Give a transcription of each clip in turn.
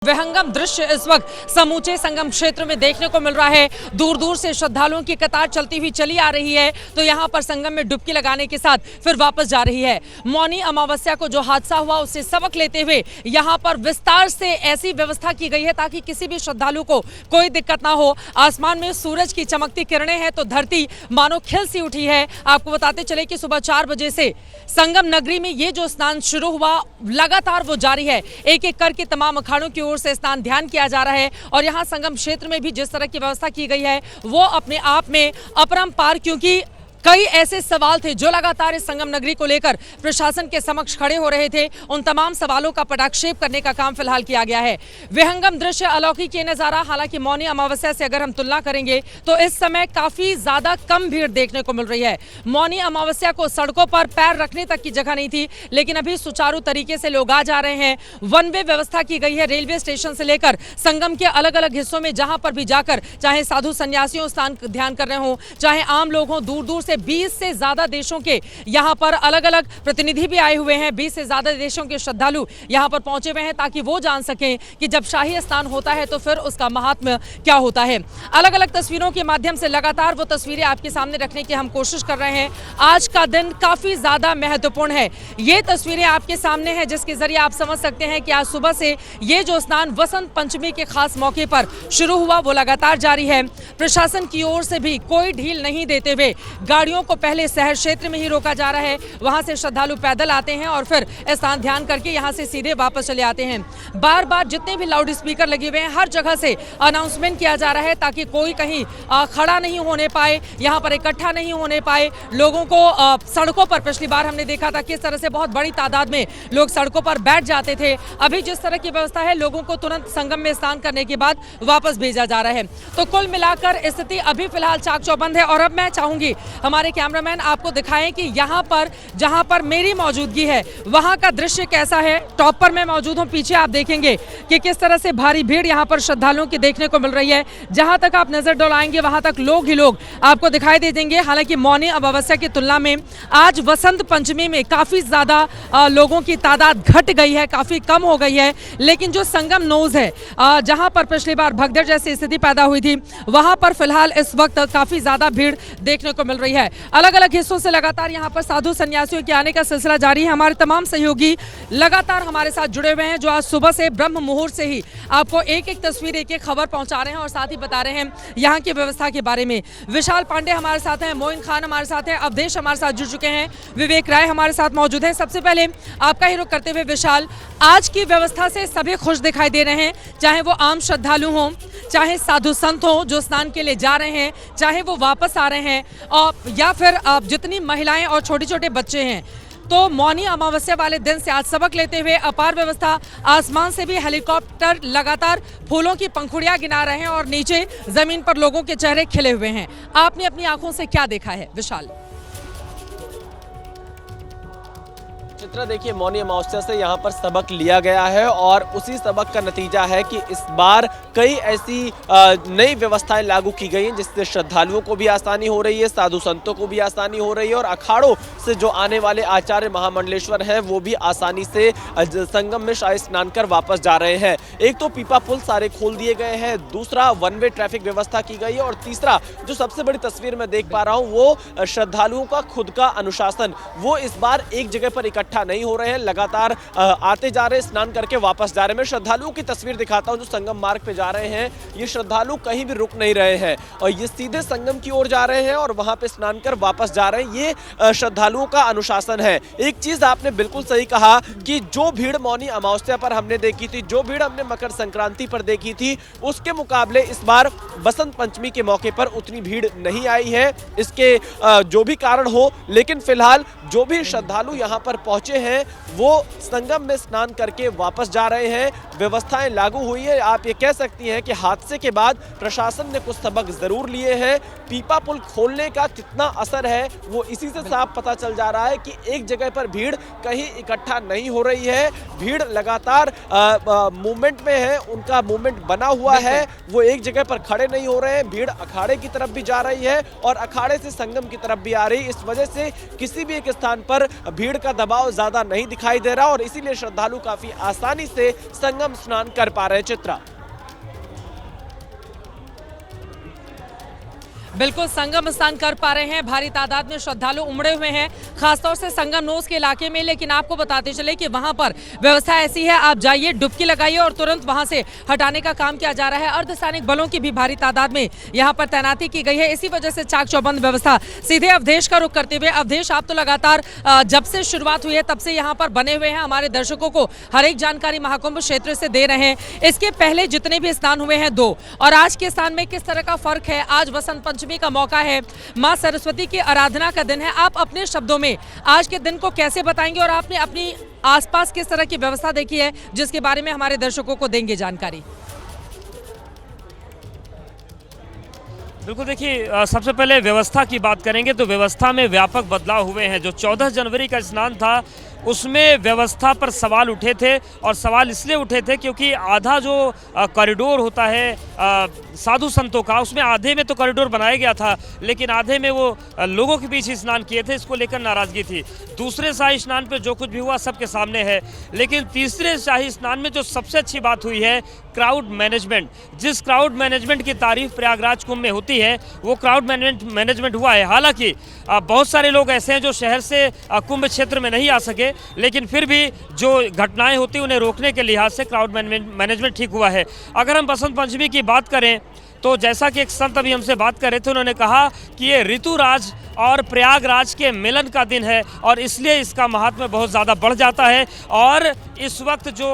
विहंगम दृश्य इस वक्त समूचे संगम क्षेत्र में देखने को मिल रहा है। दूर दूर से श्रद्धालुओं की कतार चलती हुई चली आ रही है, तो यहां पर संगम में डुबकी लगाने के साथ फिर वापस जा रही है। मौनी अमावस्या को जो हादसा हुआ उससे सबक लेते हुए यहां पर विस्तार से ऐसी व्यवस्था की गई है ताकि किसी भी श्रद्धालु को कोई दिक्कत ना हो। आसमान में सूरज की चमकती किरणें हैं तो धरती मानो खिल सी उठी है। आपको बताते चले कि सुबह 4 बजे से संगम नगरी में ये जो स्नान शुरू हुआ लगातार वो जारी है। एक एक करके तमाम अखाड़ों की ओर से स्नान ध्यान किया जा रहा है और यहाँ संगम क्षेत्र में भी जिस तरह की व्यवस्था की गई है वो अपने आप में अपरंपार, क्योंकि कई ऐसे सवाल थे जो लगातार इस संगम नगरी को लेकर प्रशासन के समक्ष खड़े हो रहे थे। उन तमाम सवालों का पटाक्षेप करने का काम फिलहाल किया गया है। विहंगम दृश्य, अलौकिक ये नजारा, हालांकि मौनी अमावस्या से अगर हम तुलना करेंगे तो इस समय काफी ज्यादा कम भीड़ देखने को मिल रही है। मौनी अमावस्या को सड़कों पर पैर रखने तक की जगह नहीं थी, लेकिन अभी सुचारू तरीके से लोग आ जा रहे हैं। वन वे व्यवस्था की गई है। रेलवे स्टेशन से लेकर संगम के अलग अलग हिस्सों में जहां पर भी जाकर, चाहे साधु संन्यासियों स्नान ध्यान कर रहे हों, चाहे आम लोग हों, दूर दूर से 20 से ज्यादा देशों के यहां पर अलग अलग प्रतिनिधि भी आए हुए हैं। 20 से ज्यादा देशों के श्रद्धालु यहां पर पहुंचे हुए हैं ताकि वो जान सकें कि जब शाही स्नान होता है तो फिर उसका महात्म्य क्या होता है। अलग अलग तस्वीरों के माध्यम से लगातार वो तस्वीरें आपके सामने रखने की हम कोशिश कर रहे हैं। आज का दिन काफी ज्यादा महत्वपूर्ण है। ये तस्वीरें आपके सामने हैं जिसके जरिए आप समझ सकते हैं कि आज सुबह से ये जो स्नान वसंत पंचमी के खास मौके पर शुरू हुआ वो लगातार जारी है। प्रशासन की ओर से भी कोई ढील नहीं देते हुए गाड़ियों को पहले शहर क्षेत्र में ही रोका जा रहा है। वहां से श्रद्धालु पैदल आते हैं और फिर स्नान ध्यान करके यहां से सीधे वापस चले आते हैं। बार बार जितने भी लाउड स्पीकर लगे हुए हैं हर जगह से अनाउंसमेंट किया जा रहा है ताकि कोई कहीं खड़ा नहीं होने पाए, यहां पर इकट्ठा नहीं होने पाए। लोगों को सड़कों पर, पिछली बार हमने देखा था किस तरह से बहुत बड़ी तादाद में लोग सड़कों पर बैठ जाते थे। अभी जिस तरह की व्यवस्था है, लोगों को तुरंत संगम में स्नान करने के बाद वापस भेजा जा रहा है। तो कुल मिलाकर स्थिति अभी फिलहाल चाक चौबंद है। और अब मैं चाहूंगी हमारे कैमरामैन आपको दिखाएं कि यहाँ पर जहाँ पर मेरी मौजूदगी है वहाँ का दृश्य कैसा है। टॉप पर मैं मौजूद हूँ, पीछे आप देखेंगे कि किस तरह से भारी भीड़ यहाँ पर श्रद्धालुओं की देखने को मिल रही है। जहाँ तक आप नजर डोलाएंगे वहाँ तक लोग ही लोग आपको दिखाई दे देंगे। हालांकि मौनी अमावस्या की तुलना में आज वसंत पंचमी में काफी ज्यादा लोगों की तादाद घट गई है, काफी कम हो गई है। लेकिन जो संगम नोज है जहाँ पर पिछली बार भगदड़ जैसी स्थिति पैदा हुई थी, वहां पर फिलहाल इस वक्त काफी ज्यादा भीड़ देखने को मिल रही है। अलग अलग हिस्सों से लगातार यहाँ पर साधु संन्यासियों के आने का सिलसिला जारी है। हमारे तमाम सहयोगी लगातार हमारे साथ जुड़े हुए हैं जो आज सुबह से ब्रह्म मुहूर्त से ही आपको एक एक तस्वीर, एक एक खबर पहुंचा रहे हैं और साथ ही बता रहे हैं यहाँ की व्यवस्था के बारे में। विशाल पांडे हमारे साथ हैं, मोइन खान हमारे साथ हैं, अवधेश हमारे साथ जुड़ चुके हैं, विवेक राय हमारे साथ मौजूद है। सबसे पहले आपका ही रुख करते हुए विशाल, आज की व्यवस्था से सभी खुश दिखाई दे रहे हैं, चाहे वो आम श्रद्धालु हों, चाहे साधु संत हों जो स्नान के लिए जा रहे हैं, चाहे वो वापस आ रहे हैं, और या फिर जितनी महिलाएं और छोटे छोटे बच्चे हैं। तो मौनी अमावस्या वाले दिन से आज सबक लेते हुए अपार व्यवस्था, आसमान से भी हेलीकॉप्टर लगातार फूलों की पंखुड़ियां गिना रहे हैं और नीचे जमीन पर लोगों के चेहरे खिले हुए हैं। आपने अपनी आंखों से क्या देखा है विशाल? चित्रा, देखिए, मौनी अमावस्या से यहाँ पर सबक लिया गया है और उसी सबक का नतीजा है कि इस बार कई ऐसी नई व्यवस्थाएं लागू की गई हैं जिससे श्रद्धालुओं को भी आसानी हो रही है, साधु संतों को भी आसानी हो रही है और अखाड़ों से जो आने वाले आचार्य महामंडलेश्वर हैं वो भी आसानी से संगम में शाही स्नान कर वापस जा रहे हैं। एक तो पीपा पुल सारे खोल दिए गए हैं, दूसरा वन वे ट्रैफिक व्यवस्था की गई है और तीसरा जो सबसे बड़ी तस्वीर मैं देख पा रहा हूँ वो श्रद्धालुओं का खुद का अनुशासन। वो इस बार एक जगह पर इकट्ठा नहीं हो रहे हैं, लगातार आते जा रहे, स्नान करके वापस जा रहे हैं। मैं श्रद्धालुओं की तस्वीर दिखाता हूं जो संगम मार्ग पे जा रहे हैं। ये श्रद्धालु कहीं भी रुक नहीं रहे हैं और ये सीधे संगम की ओर जा रहे हैं और वहां पे स्नान कर वापस जा रहे हैं। ये श्रद्धालुओं का अनुशासन है। एक चीज आपने बिल्कुल सही कहा कि जो भीड़ मौनी अमावस्या पर हमने देखी थी, जो भीड़ हमने मकर संक्रांति पर देखी थी, उसके मुकाबले इस बार बसंत पंचमी के मौके पर उतनी भीड़ नहीं आई है। इसके जो भी कारण हो, लेकिन फिलहाल जो भी श्रद्धालु यहाँ पर पहुंचे हैं वो संगम में स्नान करके वापस जा रहे हैं। व्यवस्थाएं लागू हुई है। आप ये कह सकती हैं कि हादसे के बाद प्रशासन ने कुछ सबक जरूर लिए हैं। पीपा पुल खोलने का कितना असर है वो इसी से साफ पता चल जा रहा है कि एक जगह पर भीड़ कहीं इकट्ठा नहीं हो रही है। भीड़ लगातार मूवमेंट में है, उनका मूवमेंट बना हुआ है, वो एक जगह पर खड़े नहीं हो रहे हैं। भीड़ अखाड़े की तरफ भी जा रही है और अखाड़े से संगम की तरफ भी आ रही है। इस वजह से किसी भी एक स्थान पर भीड़ का दबाव ज्यादा नहीं दिखाई दे रहा और इसीलिए श्रद्धालु काफी आसानी से संगम स्नान कर पा रहे हैं। चित्रा, बिल्कुल संगम स्नान कर पा रहे हैं, भारी तादाद में श्रद्धालु उमड़े हुए हैं, खासतौर से संगम नोस के इलाके में। लेकिन आपको बताते चले कि वहां पर व्यवस्था ऐसी है, आप जाइए, डुबकी लगाइए और तुरंत वहां से हटाने का काम किया जा रहा है। अर्धसैनिक बलों की भी भारी तादाद में यहां पर तैनाती की गई है। इसी वजह से चाक चौबंद व्यवस्था। सीधे अवधेश का रुख करते हुए, अवधेश, आप तो लगातार जब से शुरुआत हुई है तब से यहाँ पर बने हुए हैं, हमारे दर्शकों को हर एक जानकारी महाकुंभ क्षेत्र से दे रहे हैं। इसके पहले जितने भी स्नान हुए हैं 2, और आज के स्नान में किस तरह का फर्क है? आज वसंत पंचमी का मौका है, मां सरस्वती की आराधना का दिन है। आप अपने शब्दों में आज के दिन को कैसे बताएंगे और आपने अपनी आसपास किस तरह की व्यवस्था देखी है जिसके बारे में हमारे दर्शकों को देंगे जानकारी? बिल्कुल, देखिए, सबसे पहले व्यवस्था की बात करेंगे तो व्यवस्था में व्यापक बदलाव हुए हैं। जो 14 जनवरी का स्नान था उसमें व्यवस्था पर सवाल उठे थे, और सवाल इसलिए उठे थे क्योंकि आधा जो कॉरिडोर होता है साधु संतों का, उसमें आधे में तो कॉरिडोर बनाया गया था, लेकिन आधे में वो लोगों के बीच स्नान किए थे। इसको लेकर नाराजगी थी। दूसरे शाही स्नान पे जो कुछ भी हुआ सबके सामने है, लेकिन तीसरे शाही स्नान में जो सबसे अच्छी बात हुई है, क्राउड मैनेजमेंट। जिस क्राउड मैनेजमेंट की तारीफ प्रयागराज कुंभ में होती है, वो क्राउड मैनेजमेंट हुआ है। हालांकि बहुत सारे लोग ऐसे हैं जो शहर से कुंभ क्षेत्र में नहीं आ सके, लेकिन फिर भी जो घटनाएं होती हैं उन्हें रोकने के लिहाज से क्राउड मैनेजमेंट ठीक हुआ है। अगर हम बसंत पंचमी की बात करें तो जैसा कि एक संत अभी हमसे बात कर रहे थे, उन्होंने कहा कि ये ऋतुराज और प्रयागराज के मिलन का दिन है और इसलिए इसका महात्म्य बहुत ज़्यादा बढ़ जाता है। और इस वक्त जो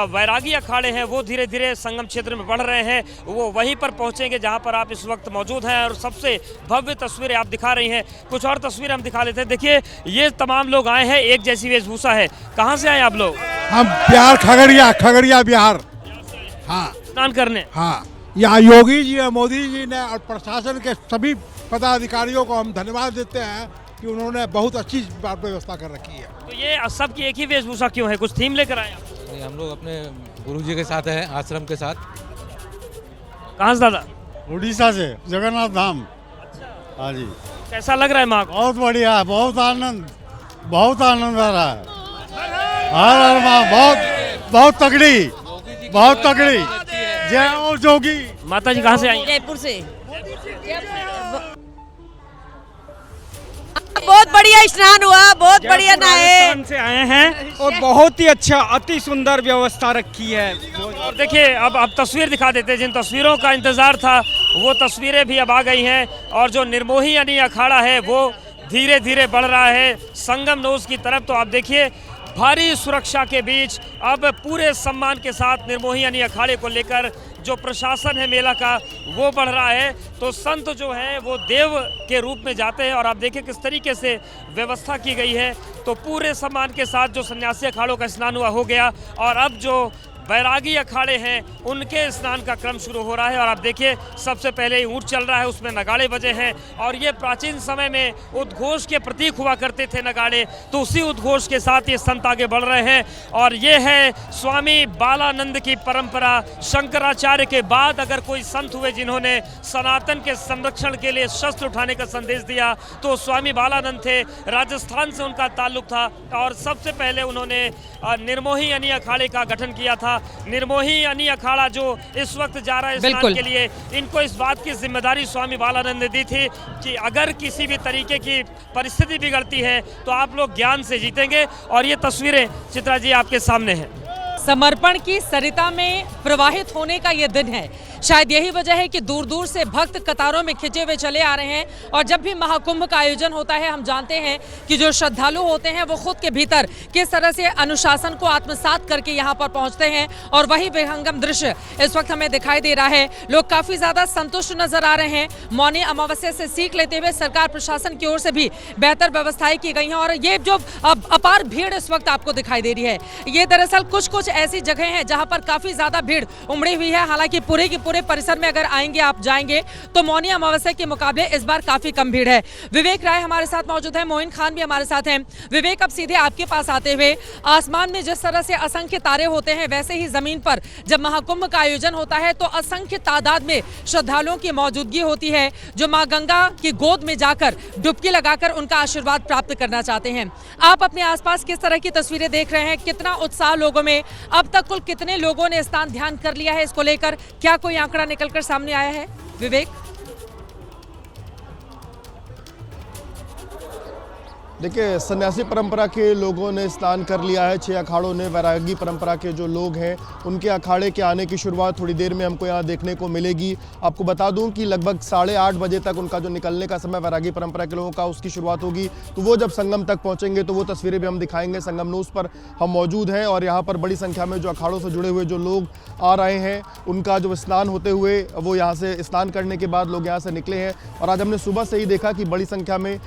वैरागी अखाड़े हैं वो धीरे धीरे संगम क्षेत्र में बढ़ रहे हैं, वो वहीं पर पहुंचेंगे जहां पर आप इस वक्त मौजूद हैं। और सबसे भव्य तस्वीरें आप दिखा रही हैं। कुछ और तस्वीरें हम दिखा लेते हैं। देखिए, ये तमाम लोग आए हैं, एक जैसी वेशभूषा है। कहाँ से आए आप लोग? हम बिहार, खगड़िया बिहार। हाँ, स्नान करने। हाँ, यहाँ योगी जी और मोदी जी ने और प्रशासन के सभी पदाधिकारियों को हम धन्यवाद देते हैं कि उन्होंने बहुत अच्छी व्यवस्था कर रखी है। तो ये सबकी एक ही वेशभूषा क्यों है? कुछ थीम लेकर आए? हम लोग अपने गुरु जी के साथ हैं, आश्रम के साथ। कहाँ से दादा? उड़ीसा से, जगन्नाथ धाम। हाँ जी। कैसा लग रहा है माँ को? बहुत बढ़िया, बहुत आनंद आ रहा है। हर माँ बहुत तगड़ी। जय हो जोगी। माता जी कहाँ से आई? जयपुर से। बहुत बढ़िया स्नान हुआ, बहुत बढ़िया नहाए। से आए हैं और बहुत ही अच्छा, अति सुंदर व्यवस्था रखी है। और देखिए, अब तस्वीर दिखा देते हैं। जिन तस्वीरों का इंतजार था वो तस्वीरें भी अब आ गई हैं। और जो निर्मोही यानी अखाड़ा है वो धीरे धीरे बढ़ रहा है संगम नोस की तरफ। तो आप देखिए, भारी सुरक्षा के बीच अब पूरे सम्मान के साथ निर्मोही यानी अखाड़े को लेकर जो प्रशासन है मेला का वो बढ़ रहा है। तो संत जो है वो देव के रूप में जाते हैं। और आप देखिए किस तरीके से व्यवस्था की गई है। तो पूरे सम्मान के साथ जो सन्यासी अखाड़ों का स्नान हुआ हो गया, और अब जो बैरागी अखाड़े हैं उनके स्नान का क्रम शुरू हो रहा है। और आप देखिए, सबसे पहले ऊंट चल रहा है, उसमें नगाड़े बजे हैं। और ये प्राचीन समय में उद्घोष के प्रतीक हुआ करते थे नगाड़े, तो उसी उद्घोष के साथ ये संत आगे बढ़ रहे हैं। और ये है स्वामी बालानंद की परंपरा। शंकराचार्य के बाद अगर कोई संत हुए जिन्होंने सनातन के संरक्षण के लिए शस्त्र उठाने का संदेश दिया तो स्वामी बालानंद थे। राजस्थान से उनका ताल्लुक था और सबसे पहले उन्होंने निर्मोही यानी अखाड़े का गठन किया था। निर्मोही यानी अखाड़ा जो इस वक्त जा रहा है स्नान के लिए, इनको इस बात की जिम्मेदारी स्वामी बालानंद ने दी थी कि अगर किसी भी तरीके की परिस्थिति बिगड़ती है तो आप लोग ज्ञान से जीतेंगे। और ये तस्वीरें चित्रा जी आपके सामने हैं। समर्पण की सरिता में प्रवाहित होने का ये दिन है। शायद यही वजह है कि दूर दूर से भक्त कतारों में खिंचे हुए चले आ रहे हैं। और जब भी महाकुंभ का आयोजन होता है, हम जानते हैं कि जो श्रद्धालु होते हैं वो खुद के भीतर किस तरह से अनुशासन को आत्मसात करके यहाँ पर पहुँचते हैं। और वही विहंगम दृश्य इस वक्त हमें दिखाई दे रहा है। लोग काफ़ी ज़्यादा संतुष्ट नजर आ रहे हैं। मौनी अमावस्या से सीख लेते हुए सरकार प्रशासन की ओर से भी बेहतर व्यवस्थाएं की गई हैं। और ये जो अपार भीड़ इस वक्त आपको दिखाई दे रही है, ये दरअसल कुछ ऐसी जगह हैं जहां पर काफी ज्यादा भीड़ उमड़ी हुई है। हालांकि पूरे के पूरे परिसर में अगर आएंगे आप जाएंगे तो मौनी अमावस्या के मुकाबले इस बार काफी कम भीड़ है। विवेक राय हमारे साथ मौजूद है, मोइन खान भी हमारे साथ हैं। विवेक, अब सीधे आपके पास आते हुए, आसमान में जिस तरह से असंख्य तारे होते हैं वैसे ही जमीन पर जब महाकुंभ का आयोजन होता है तो असंख्य तादाद में श्रद्धालुओं की मौजूदगी होती है जो मां गंगा की गोद में जाकर डुबकी लगाकर उनका आशीर्वाद प्राप्त करना चाहते हैं। आप अपने आसपास किस तरह की तस्वीरें देख रहे हैं? कितना उत्साह लोगों में? अब तक कुल कितने लोगों ने स्नान ध्यान कर लिया है इसको लेकर? क्या कोई आंकड़ा निकलकर सामने आया है विवेक? देखिए, सन्यासी परंपरा के लोगों ने स्नान कर लिया है। 6 अखाड़ों ने, वैरागी परंपरा के जो लोग हैं उनके अखाड़े के आने की शुरुआत थोड़ी देर में हमको यहाँ देखने को मिलेगी। आपको बता दूं कि लगभग 8:30 बजे तक उनका जो निकलने का समय वैरागी परंपरा के लोगों का उसकी शुरुआत होगी। तो वो जब संगम तक पहुँचेंगे तो वो तस्वीरें भी हम दिखाएंगे। संगम नूस पर हम मौजूद हैं और यहाँ पर बड़ी संख्या में जो अखाड़ों से जुड़े हुए जो लोग आ रहे हैं उनका जो स्नान होते हुए वो यहाँ से स्नान करने के बाद लोग यहाँ से निकले हैं। और आज हमने सुबह से ही देखा कि बड़ी संख्या में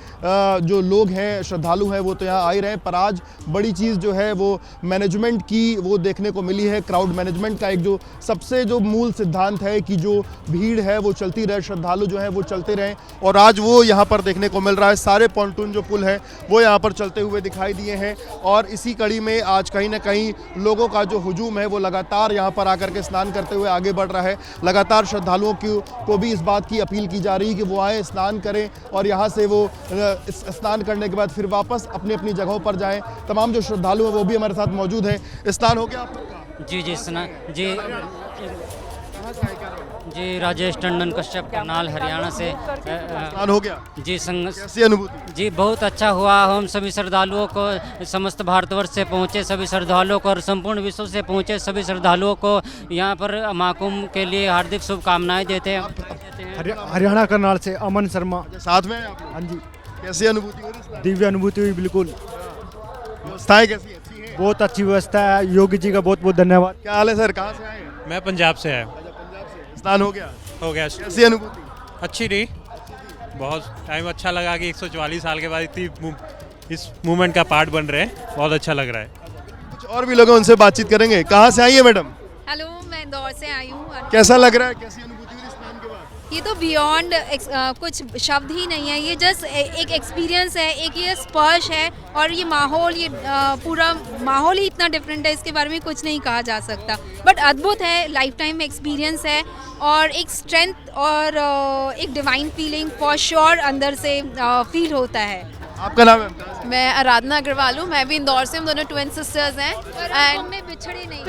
जो लोग हैं, श्रद्धालु हैं, वो तो यहाँ आ ही रहे हैं। पर आज बड़ी चीज़ जो है वो मैनेजमेंट की वो देखने को मिली है। क्राउड मैनेजमेंट का एक जो सबसे जो मूल सिद्धांत है कि जो भीड़ है वो चलती रहे, श्रद्धालु जो हैं वो चलते रहें, और आज वो यहाँ पर देखने को मिल रहा है। सारे पॉन्टून जो पुल हैं वो यहाँ पर चलते हुए दिखाई दिए हैं और इसी कड़ी में आज कहीं ना कहीं लोगों का जो हुजूम है वो लगातार यहाँ पर आकर के स्नान करते हुए आगे बढ़ रहा है। लगातार श्रद्धालुओं को भी इस बात की अपील की जा रही है कि वो आए, स्नान करें और यहाँ से वो स्नान करने के बाद फिर वापस अपनी अपनी जगहों पर जाएं। तमाम जो श्रद्धालु हैं वो भी हमारे साथ मौजूद हैं। स्नान हो गया आप लोग का? जी स्नान जी राजेश टंडन कश्यप करनाल हरियाणा से स्नान हो गया जी। कैसी अनुभूति? जी बहुत अच्छा हुआ। हम सभी श्रद्धालुओं को, समस्त भारतवर्ष से पहुँचे सभी श्रद्धालुओं को और संपूर्ण विश्व से पहुँचे सभी श्रद्धालुओं को यहाँ पर महाकुंभ के लिए हार्दिक शुभकामनाएं देते हैं। हरियाणा करनाल से अमन शर्मा। साथ में आप लोग? हाँ जी। कैसी अनुभूति हो रही? दिव्य अनुभूति हुई बिल्कुल। व्यवस्थाएं कैसी अच्छी हैं? बहुत अच्छी व्यवस्था है। योगी जी का बहुत बहुत धन्यवाद। क्या हाल है सर, कहाँ से आए हैं? मैं पंजाब से है। स्नान हो गया? हो गया। कैसी अनुभूति? अच्छी रही, बहुत टाइम अच्छा लगा कि 144 साल के बाद इस मूवमेंट का पार्ट बन रहे हैं। बहुत अच्छा लग रहा है। कुछ और भी लोग हैं, उनसे बातचीत करेंगे। कहाँ से आई है मैडम? हेलो, मैं इंदौर से आई हूँ। कैसा लग रहा है? कैसी अनुभूति हुई स्नान के बाद? ये तो बियॉन्ड कुछ शब्द ही नहीं है, ये जस्ट एक एक्सपीरियंस है, एक ये स्पर्श है और ये माहौल, ये पूरा माहौल ही इतना डिफरेंट है, इसके बारे में कुछ नहीं कहा जा सकता। बट अद्भुत है, लाइफ टाइम एक्सपीरियंस है और एक स्ट्रेंथ और एक डिवाइन फीलिंग फॉर श्योर अंदर से फील होता है। आपका नाम है? मैं आराधना अग्रवाल हूँ, मैं भी इंदौर से, हम दोनों ट्विन सिस्टर्स हैं एंड में बिछड़े नहीं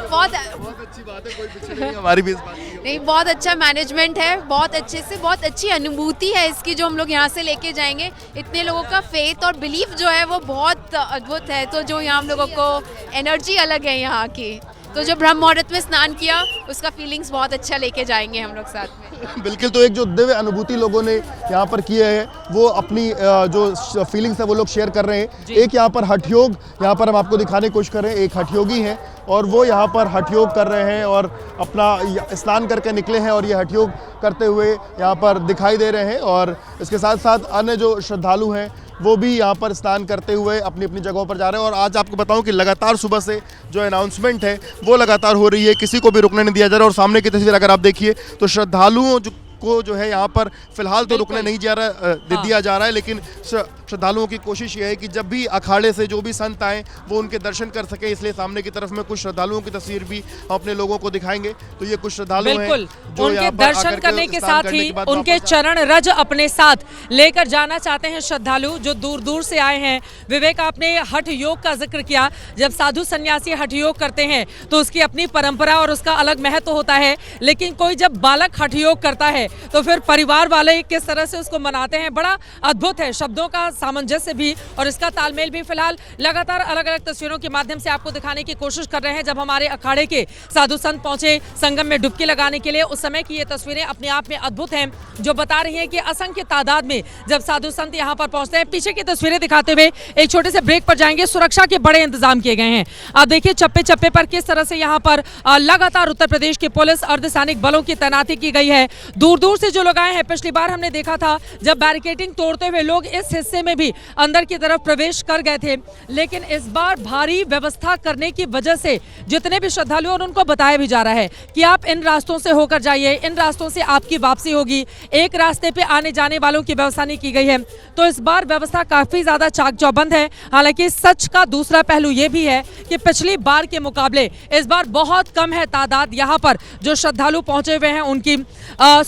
बहुत अच्छी बात है, कोई पीछे नहीं, हमारी भी इस बात की नहीं, बहुत अच्छा मैनेजमेंट है, बहुत अच्छे से, बहुत अच्छी अनुभूति है इसकी जो हम लोग यहाँ से लेके जाएंगे। इतने लोगों का फेथ और बिलीफ जो है वो बहुत अद्भुत है। तो जो यहाँ हम लोगों को एनर्जी अलग है यहाँ की, तो जो ब्रह्म मुहूर्त में स्नान किया उसका फीलिंग्स बहुत अच्छा लेके जाएंगे हम लोग साथ में। बिल्कुल। तो एक जो दिव्य अनुभूति लोगों ने यहाँ पर की है वो अपनी जो फीलिंग्स है वो लोग शेयर कर रहे हैं। एक यहाँ पर हठ योग, यहाँ पर हम आपको दिखाने की कोशिश कर रहे हैं। एक हठ योगी हैं और वो यहाँ पर हठ योग कर रहे हैं और अपना स्नान करके निकले हैं और ये हठ योग करते हुए यहाँ पर दिखाई दे रहे हैं। और इसके साथ साथ अन्य जो श्रद्धालु हैं वो भी यहाँ पर स्नान करते हुए अपनी अपनी जगहों पर जा रहे हैं। और आज आपको बताऊं कि लगातार सुबह से जो अनाउंसमेंट है वो लगातार हो रही है, किसी को भी रुकने नहीं दिया जा रहा। और सामने की तस्वीर अगर आप देखिए तो श्रद्धालुओं को जो है यहाँ पर फिलहाल तो रुकने नहीं दिया जा रहा है, लेकिन श्रद्धालुओं की कोशिश ये है कि जब भी अखाड़े से जो भी संत आए वो उनके दर्शन कर सके, इसलिए सामने की तरफ में कुछ श्रद्धालुओं की तस्वीर भी अपने लोगों को दिखाएंगे। तो ये कुछ श्रद्धालु हैं जो उनके दर्शन करने के साथ ही उनके चरण रज अपने साथ लेकर जाना चाहते हैं श्रद्धालु जो दूर दूर से आए हैं। विवेक, आपने हठ योग का जिक्र किया। जब साधु सन्यासी हठ योग करते हैं तो उसकी अपनी परंपरा और उसका अलग महत्व होता है, लेकिन कोई जब बालक हठ योग करता है तो फिर परिवार वाले किस तरह से उसको मनाते हैं, बड़ा अद्भुत है। शब्दों का सामंजस्य भी और इसका तालमेल भी फिलहाल लगातार अलग अलग तस्वीरों के माध्यम से आपको दिखाने की कोशिश कर रहे हैं। जब हमारे अखाड़े के साधु संत पहुंचे संगम में डुबकी लगाने के लिए, उस समय की ये तस्वीरें अपने आप में अद्भुत हैं, जो बता रही हैं कि असंख्य तादाद में जब साधु संत यहाँ पर पहुंचते हैं। पीछे की तस्वीरें दिखाते हुए एक छोटे से ब्रेक पर जाएंगे। सुरक्षा के बड़े इंतजाम किए गए हैं। आप देखिए चप्पे चप्पे पर किस तरह से यहाँ पर लगातार उत्तर प्रदेश की पुलिस अर्धसैनिक बलों की तैनाती की गई है। दूर दूर दूर से जो लोग आए हैं, पिछली बार हमने देखा था जब बैरिकेडिंग तोड़ते हुए लोग इस हिस्से में भी अंदर की तरफ प्रवेश कर गए थे, लेकिन इस बार भारी व्यवस्था करने की वजह से जितने भी श्रद्धालु हैं उनको बताया भी जा रहा है कि आप इन रास्तों से होकर जाइए, इन रास्तों से आपकी वापसी होगी, एक रास्ते पे आने जाने वालों की व्यवस्था नहीं की गई है। तो इस बार व्यवस्था काफी ज्यादा चाक चौबंद है। हालांकि सच का दूसरा पहलू ये भी है कि पिछली बार के मुकाबले इस बार बहुत कम है तादाद यहाँ पर जो श्रद्धालु पहुंचे हुए हैं। उनकी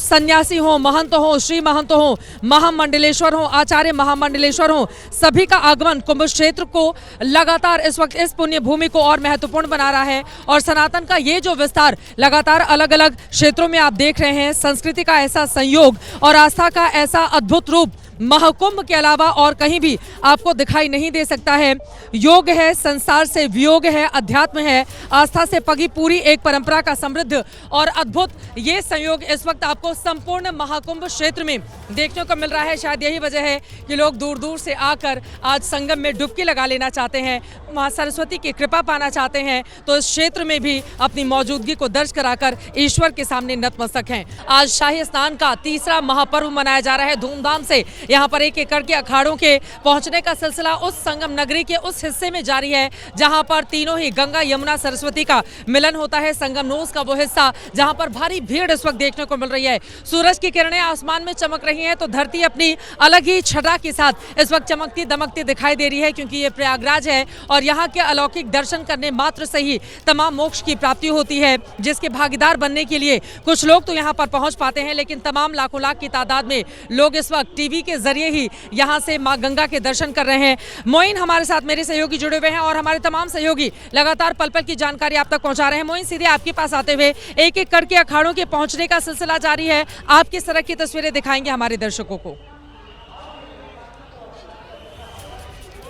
सन्यासी हो, महंत हो, श्री महंत हो, महामंडलेश्वर हो, आचार्य महामंडलेश्वर हो, सभी का आगमन कुंभ क्षेत्र को लगातार इस वक्त इस पुण्य भूमि को और महत्वपूर्ण बना रहा है। और सनातन का ये जो विस्तार लगातार अलग अलग क्षेत्रों में आप देख रहे हैं, संस्कृति का ऐसा संयोग और आस्था का ऐसा अद्भुत रूप महाकुंभ के अलावा और कहीं भी आपको दिखाई नहीं दे सकता है। योग है, संसार से वियोग है, अध्यात्म है, आस्था से पगी पूरी एक परंपरा का समृद्ध और अद्भुत ये संयोग इस वक्त आपको संपूर्ण महाकुंभ क्षेत्र में देखने को मिल रहा है। शायद यही वजह है कि लोग दूर दूर से आकर आज संगम में डुबकी लगा लेना चाहते हैं, मां सरस्वती की कृपा पाना चाहते हैं, तो इस क्षेत्र में भी अपनी मौजूदगी को दर्ज कराकर ईश्वर के सामने नतमस्तक हैं। आज शाही स्नान का तीसरा महापर्व मनाया जा रहा है धूमधाम से। यहाँ पर एक एक करके अखाड़ों के पहुंचने का सिलसिला उस संगम नगरी के उस हिस्से में जारी है जहां पर तीनों ही गंगा, यमुना, सरस्वती का मिलन होता है। संगम नोस का वो हिस्सा जहां पर भारी भीड़ इस वक्त देखने को मिल रही है। सूरज की किरणें आसमान में चमक रही हैं तो धरती अपनी अलग ही छटा के साथ इस वक्त चमकती दमकती दिखाई दे रही है, क्योंकि ये प्रयागराज है और यहाँ के अलौकिक दर्शन करने मात्र से ही तमाम मोक्ष की प्राप्ति होती है, जिसके भागीदार बनने के लिए कुछ लोग तो यहाँ पर पहुंच पाते हैं, लेकिन तमाम लाखों लाख की तादाद में लोग इस वक्त टीवी के जरिए ही यहाँ से मां गंगा के दर्शन कर रहे हैं। मोइन हमारे साथ मेरे सहयोगी जुड़े हुए हैं और हमारे तमाम सहयोगी लगातार पल पल की जानकारी आप तक पहुंचा रहे हैं। मोइन, सीधे आपके पास आते हुए एक एक करके अखाड़ों के पहुंचने का सिलसिला जारी है, आप किस तरह की तस्वीरें दिखाएंगे हमारे दर्शकों को?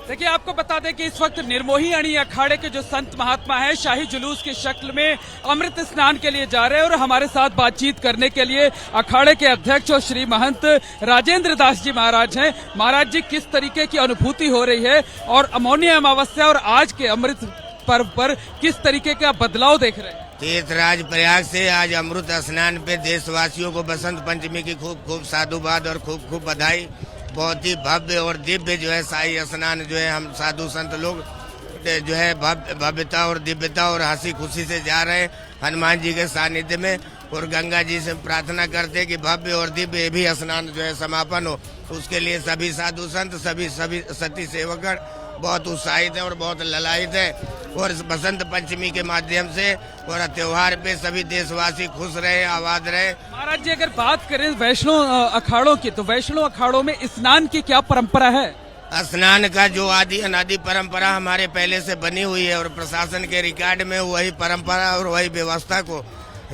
देखिए, आपको बता दें कि इस वक्त निर्मोही अणी अखाड़े के जो संत महात्मा हैं शाही जुलूस की शक्ल में अमृत स्नान के लिए जा रहे हैं और हमारे साथ बातचीत करने के लिए अखाड़े के अध्यक्ष और श्री महंत राजेंद्र दास जी महाराज हैं। महाराज जी, किस तरीके की अनुभूति हो रही है और मौनी अमावस्या और आज के अमृत पर्व पर किस तरीके का बदलाव देख रहे हैं? तीर्थराज प्रयाग से आज अमृत स्नान पे देशवासियों को बसंत पंचमी की खूब खूब साधुवाद और खूब खूब बधाई। बहुत ही भव्य और दिव्य जो है शाही स्नान जो है हम साधु संत लोग जो है भव्यता और दिव्यता और हंसी खुशी से जा रहे हैं हनुमान जी के सानिध्य में, और गंगा जी से प्रार्थना करते हैं कि भव्य और दिव्य भी स्नान जो है समापन हो। उसके लिए सभी साधु संत सभी सती सेवकगण बहुत उत्साहित है और बहुत ललायित है, और इस बसंत पंचमी के माध्यम से और त्योहार पे सभी देशवासी खुश रहे, आबाद रहे। महाराज जी, अगर बात करें वैष्णो अखाड़ों की, तो वैष्णो अखाड़ों में स्नान की क्या परंपरा है? स्नान का जो आदि अनादि परंपरा हमारे पहले से बनी हुई है और प्रशासन के रिकॉर्ड में वही परंपरा और वही व्यवस्था को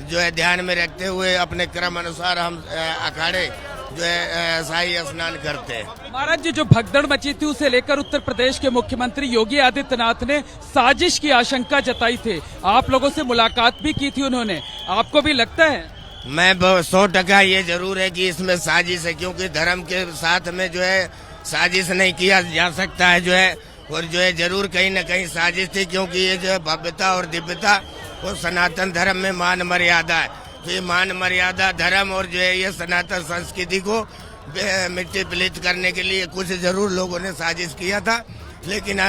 जो है ध्यान में रखते हुए अपने क्रम अनुसार हम अखाड़े जो है शाही स्नान करते हैं। महाराज जी, जो भगदड़ मची थी उसे लेकर उत्तर प्रदेश के मुख्यमंत्री योगी आदित्यनाथ ने साजिश की आशंका जताई थी, आप लोगों से मुलाकात भी की थी उन्होंने, आपको भी लगता है? मैं 100% ये जरूर है कि इसमें साजिश है, क्योंकि धर्म के साथ में जो है साजिश नहीं किया जा सकता है जो है, और जो है जरूर कहीं न कहीं साजिश थी, क्योंकि ये जो है भव्यता और दिव्यता और सनातन धर्म में मान मर्यादा है। तो ये मान मर्यादा धर्म और जो है ये सनातन संस्कृति को मिट्टी पलीत करने के लिए कुछ जरूर लोगों ने साजिश किया था, लेकिन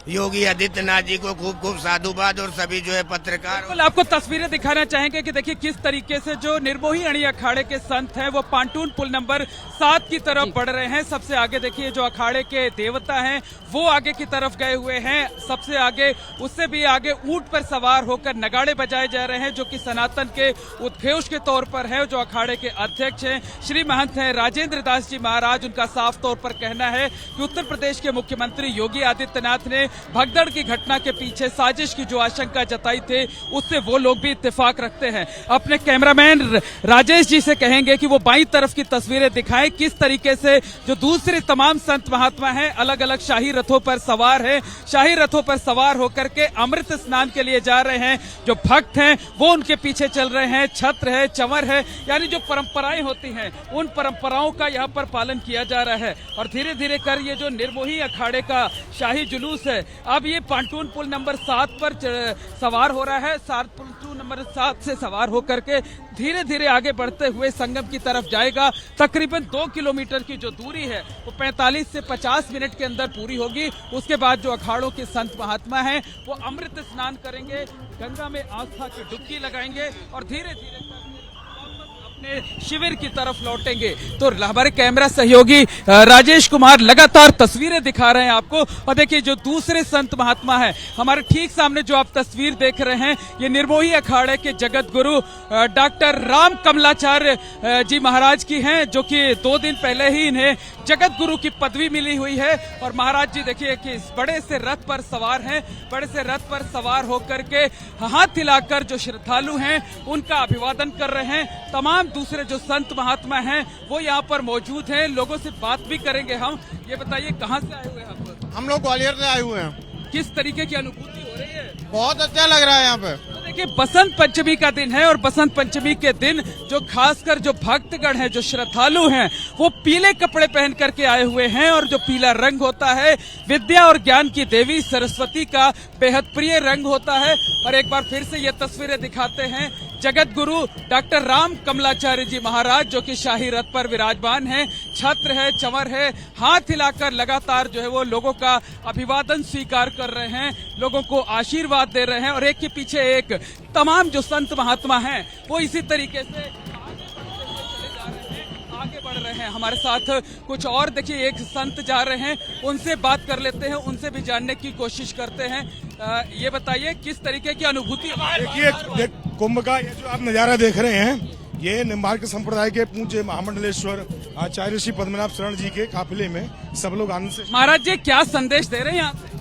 योगी आदित्यनाथ जी को खूब खूब साधुवाद और सभी जो है पत्रकार। आपको तस्वीरें दिखाना चाहेंगे कि देखिए किस तरीके से जो निर्मोही अणी अखाड़े के संत हैं वो पांटून पुल नंबर 7 की तरफ बढ़ रहे हैं। सबसे आगे देखिए जो अखाड़े के देवता हैं वो आगे की तरफ गए हुए हैं, सबसे आगे उससे भी आगे ऊंट पर सवार होकर नगाड़े बजाए जा रहे हैं, जो कि सनातन के उद्घोष के तौर पर है। जो अखाड़े के अध्यक्ष हैं श्री महंत हैं राजेंद्र दास जी महाराज, उनका साफ तौर पर कहना है कि उत्तर प्रदेश के मुख्यमंत्री योगी आदित्यनाथ ने भगदड़ की घटना के पीछे साजिश की जो आशंका जताई थे उससे वो लोग भी इत्तेफाक रखते हैं। अपने कैमरामैन राजेश जी से कहेंगे कि वो बाईं तरफ की तस्वीरें दिखाएं, किस तरीके से जो दूसरे तमाम संत महात्मा हैं अलग अलग शाही रथों पर सवार हैं, शाही रथों पर सवार होकर के अमृत स्नान के लिए जा रहे हैं। जो भक्त हैं वो उनके पीछे चल रहे हैं, छत्र है, चंवर है, यानी जो परंपराएं होती हैं उन परंपराओं का यहाँ पर पालन किया जा रहा है। और धीरे धीरे कर ये जो निर्मोही अखाड़े का शाही जुलूस है अब ये पांटून पुल नंबर 7 पर सवार हो रहा है। 7 पुल नंबर 7 से सवार होकर के धीरे धीरे आगे बढ़ते हुए संगम की तरफ जाएगा। तकरीबन 2 किलोमीटर की जो दूरी है वो 45 से 50 मिनट के अंदर पूरी होगी। उसके बाद जो अखाड़ों के संत महात्मा हैं वो अमृत स्नान करेंगे, गंगा में आस्था की डुबकी लगाएंगे और धीरे धीरे शिविर की तरफ लौटेंगे। तो हमारे कैमरा सहयोगी राजेश कुमार लगातार तस्वीरें दिखा रहे हैं आपको। और देखिए जो दूसरे संत महात्मा हैं हमारे ठीक सामने जो आप तस्वीर देख रहे हैं ये निर्मोही अखाड़े के जगत गुरु डॉक्टर राम कमलाचार्य जी महाराज की हैं, जो कि 2 दिन पहले ही इन्हें जगत गुरु की पदवी मिली हुई है। और महाराज जी देखिए कि इस बड़े से रथ पर सवार हैं, बड़े से रथ पर सवार होकर के हाथ हिलाकर जो श्रद्धालु हैं उनका अभिवादन कर रहे हैं। तमाम दूसरे जो संत महात्मा हैं वो यहाँ पर मौजूद हैं, लोगों से बात भी करेंगे हम। ये बताइए कहाँ से आए हुए हैं आप? हम लोग ग्वालियर से आए हुए हैं। किस तरीके की अनुभूति हो रही है? बहुत अच्छा लग रहा है यहाँ पे। तो देखिए बसंत पंचमी का दिन है और बसंत पंचमी के दिन जो खासकर जो भक्तगण हैं, जो श्रद्धालु हैं, वो पीले कपड़े पहन करके आए हुए हैं। और जो पीला रंग होता है विद्या और ज्ञान की देवी सरस्वती का बेहद प्रिय रंग होता है। और एक बार फिर से ये तस्वीरें दिखाते हैं जगत गुरु डॉक्टर राम कमलाचार्य जी महाराज, जो कि शाही रथ पर विराजमान हैं। छत्र है, चंवर है, हाथ हिलाकर लगातार जो है वो लोगों का अभिवादन स्वीकार कर रहे हैं, लोगों को आशीर्वाद दे रहे हैं। और एक के पीछे एक तमाम जो संत महात्मा हैं वो इसी तरीके से आगे बढ़ रहे हैं। हमारे साथ कुछ और देखिए एक संत जा रहे हैं, उनसे बात कर लेते हैं, उनसे भी जानने की कोशिश करते हैं। ये बताइए किस तरीके की अनुभूति? देखिए कुंभ का ये जो आप नजारा देख रहे हैं ये निम्बार्क संप्रदाय के पूज्य महामंडलेश्वर आचार्य श्री पद्मनाभ शरण जी के काफिले में सब लोग आनंद से। महाराज जी क्या संदेश दे रहे हैं यहाँ से?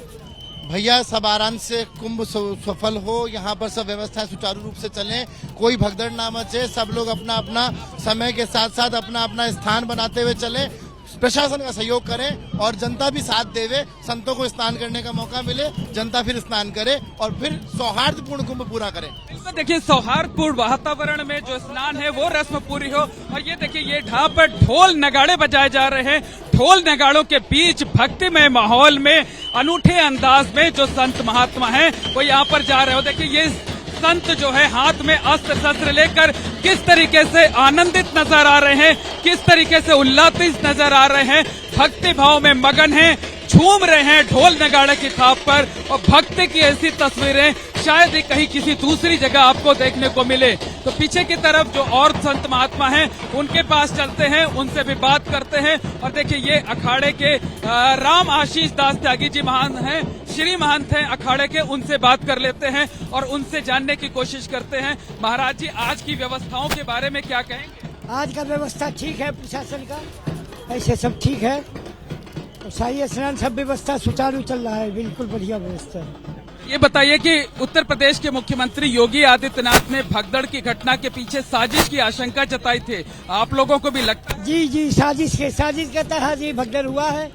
भैया सब आराम से कुंभ सफल हो, यहाँ पर सब व्यवस्थाएं सुचारू रूप से चलें, कोई भगदड़ ना मचे, सब लोग अपना अपना समय के साथ साथ अपना अपना स्थान बनाते हुए चलें, प्रशासन का सहयोग करें और जनता भी साथ देवे। संतों को स्नान करने का मौका मिले, जनता फिर स्नान करे और फिर सौहार्दपूर्ण कुंभ पूरा करें। तो देखिए सौहार्दपूर्ण वातावरण में जो स्नान है वो रस्म पूरी हो। और ये देखिए ये ढाब पर ढोल नगाड़े बजाए जा रहे हैं। ढोल नगाड़ों के बीच भक्तिमय माहौल में अनूठे अंदाज में जो संत महात्मा हैं वो यहाँ पर जा रहे हो। देखिए ये संत जो है हाथ में अस्त्र शस्त्र लेकर किस तरीके से आनंदित नजर आ रहे हैं, किस तरीके से उल्लासित नजर आ रहे हैं, भक्ति भाव में मगन हैं, झूम रहे हैं ढोल नगाड़े की थाप पर। और भक्ति की ऐसी तस्वीरें शायद ही कहीं किसी दूसरी जगह आपको देखने को मिले। तो पीछे की तरफ जो और संत महात्मा हैं उनके पास चलते हैं, उनसे भी बात करते हैं। और देखिए ये अखाड़े के राम आशीष दास त्यागी जी महान हैं, श्री महंत हैं अखाड़े के, उनसे बात कर लेते हैं और उनसे जानने की कोशिश करते हैं। महाराज जी आज की व्यवस्थाओं के बारे में क्या कहेंगे? आज का व्यवस्था ठीक है, प्रशासन का ऐसे सब ठीक है, शाही स्नान सब व्यवस्था सुचारू चल रहा है, बिल्कुल बढ़िया व्यवस्था है। ये बताइए कि उत्तर प्रदेश के मुख्यमंत्री योगी आदित्यनाथ ने भगदड़ की घटना के पीछे साजिश की आशंका जताई थी, आप लोगों को भी लगता है? जी साजिश के तहत ये भगदड़ हुआ है,